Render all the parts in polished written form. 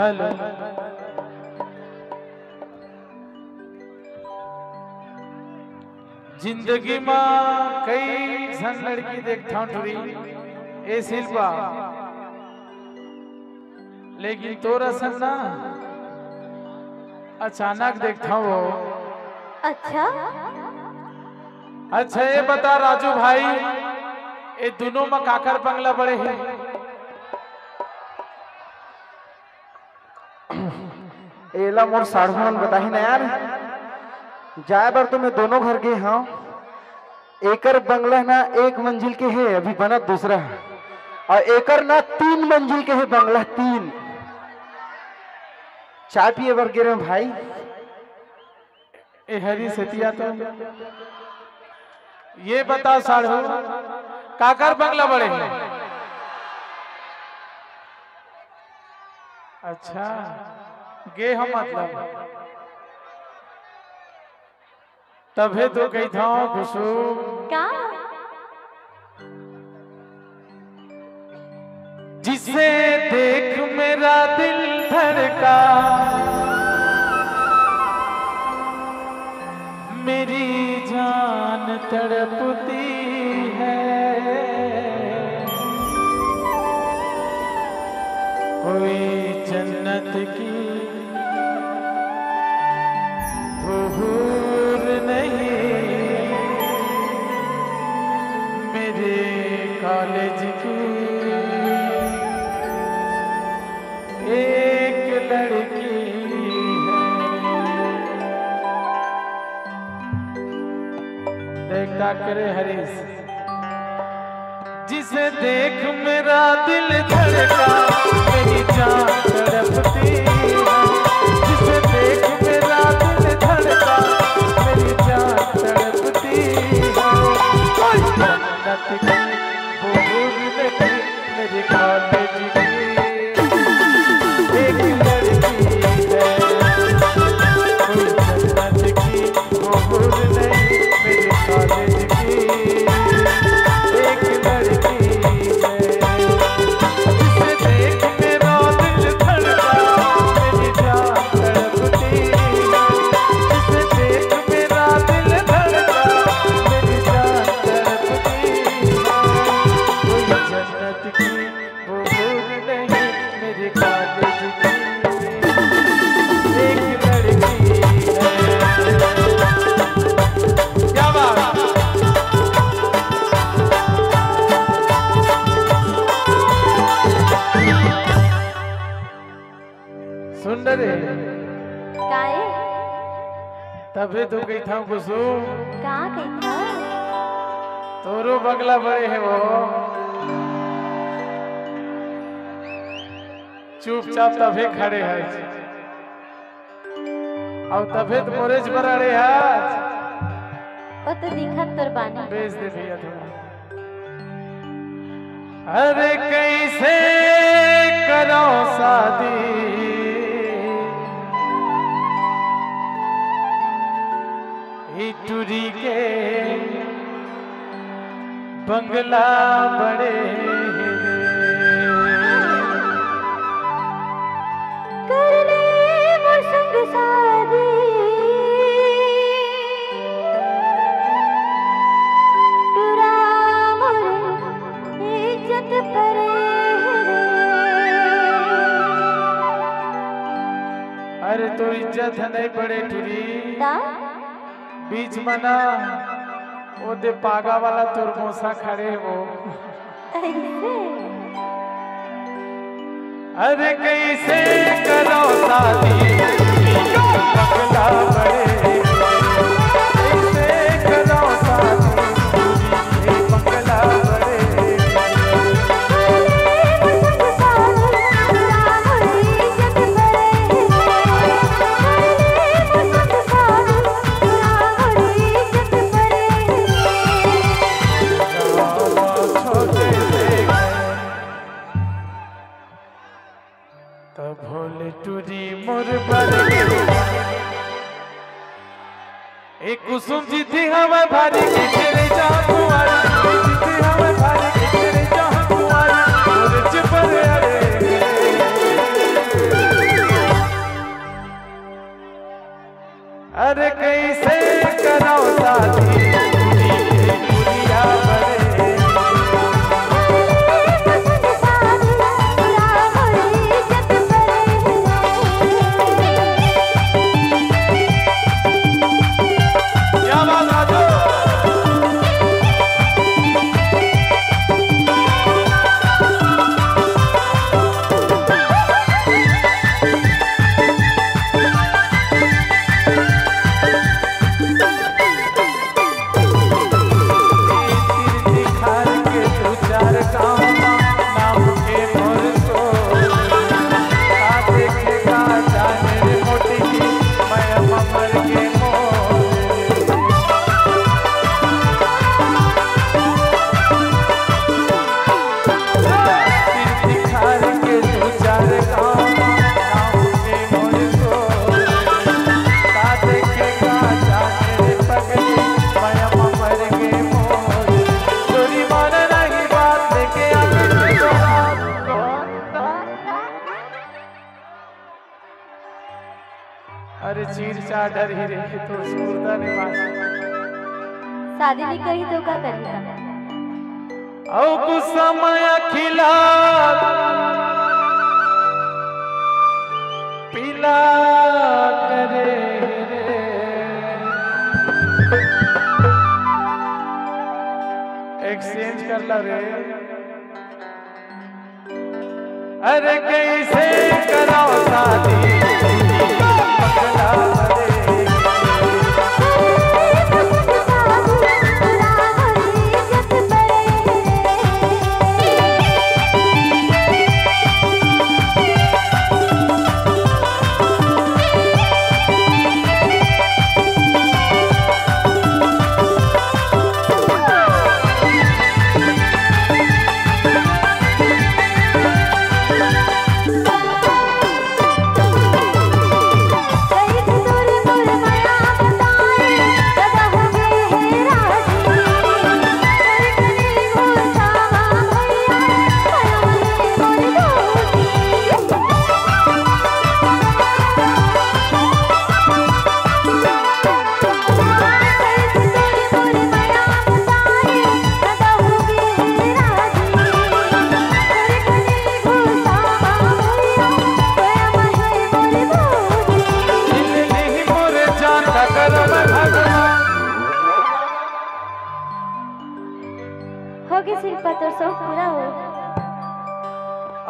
Hello जिंदगी में कई झन लड़की देखता ठुरी ए शिल्पा, लेकिन तोरा सन ना अचानक देखता हो। अच्छा अच्छा ये बता राजू भाई, ये दोनों में काकर बंगला बड़े हैं? एला मोर साढ़ुमन बताही ना यार, जाए बार तो मैं दोनों घर गए हाँ। एकर बंगला ना 1 मंजिल के है, अभी बना दूसरा है, और एकर ना 3 मंजिल के है बंगला 3। चाय पिए बार गे रहे भाई। ए हरी सेतिया तो ये बता साढ़ू काकर बंगला बड़े हैं? अच्छा गे हम मतलब तभे तो कही था कुसुम क्या? जिसे देख मेरा दिल धड़का, मेरी जान तड़पती है, कोई जन्नत की हूर नहीं, मेरे कॉलेज की एक लड़की है। देखता करे हरीश, जिसे देख मेरा दिल धड़का, मेरी जान तड़पती है, जिसे देख मेरा दिल धड़का, मेरी जान तड़पती है, कोई जन्नत की भूल नहीं, मेरे कॉलेज की एक लड़की है, कोई जन्नत की भूल नहीं, मेरे कॉलेज की एक लड़की है, जिसे देख मेरा दिल धड़का, मेरी जान तड़पती है, जिसे देख मेरा दिल धड़का, मेरी जान तड़पती है, कोई जन्नत की भूल नहीं, मेरे कॉलेज की एक लड़की है। क्या बात? सुन रे काए? तभी तो कही था कुसुम का कहता? तोरो बंगला बड़े है वो, चुपचाप तभी खड़े हैं, और तभी तो मोरेज पर अड़े हैं। वो तो दिखत तोर बानी। बेच दे भैया थोड़ा। अरे कैसे करो शादी, टूरी के बंगला बड़े कर ले मोर संग शादी, टुरा मोर इज्जत परे रे। अरे तो इज्जत नहीं पड़े टूरी, ता बीच में ना वो दे पागा वाला तुरमोसा खड़े हो। ऐसे अरे कैसे करो शादी, बंगला बड़े कैसे करो शादी, बंगला बड़े तब भोले टूरी मोर बड़े एक कुसुम जी थी हमें भारी की तेरे जा कुंवारी, जी थी हमें भारी की तेरे जा कुंवारी, मोर चिपर अरे कैसे करो शादी दुनिया बड़े क्या बात राजू अरे चीर चादर ही रही तो सुरता ने बात शादी नहीं करी तो क्या करेगा? औ कुछ समय खिला पिला करे रे एक्सचेंज कर ला रे अरे कैसे कराओ शादी होगी शिल्पा तो सब पूरा हो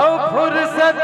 औ फुर्सत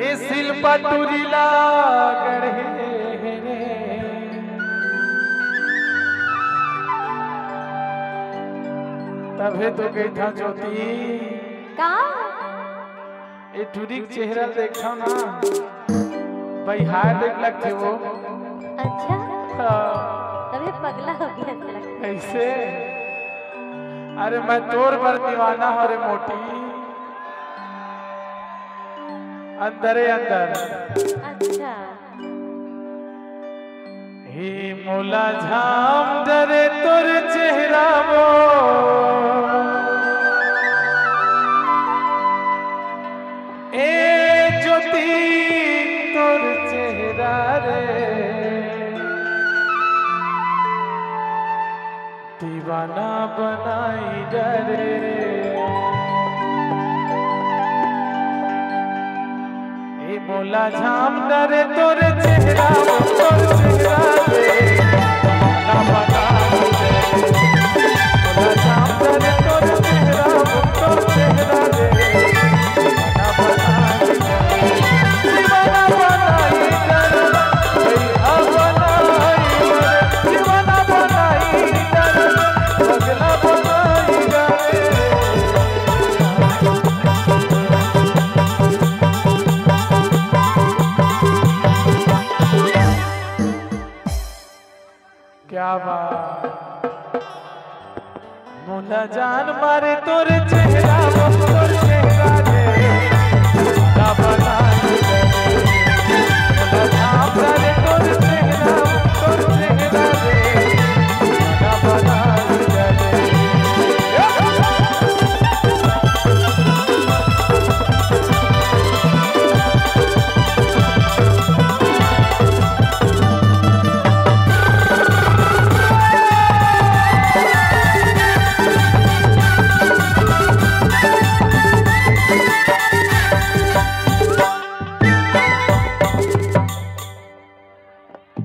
ए शिल्पा टूरिला गढ़े तभे तो गई था ज्योति का ए टूरिक चेहरा देखा ना भाई हार्ड देख लगते वो अच्छा हाँ। तभी पगला हो गया ऐसा लगता है। कैसे अरे मैं तोर पर दीवाना हो रे मोटी अंदरे अंदर अच्छा ही मोला झाम डरे तोर चेहरा वो ए ज्योति तोर चेहरा रे दीवाना बनाई डरे ए मोला झाम डरे तोरे चेहरा वो तोर चेहरा रे दीवाना बनाई डरे मोला झाम डरे तोरे चेहरा वो तोर चेहरा रे दीवाना बनाई डरे दीवाना बनाई डरे भैया बनाई डरे दीवाना बनाई डरे पगला बनाई डरे क्या बात मोला जान मारे तोरे चेहरा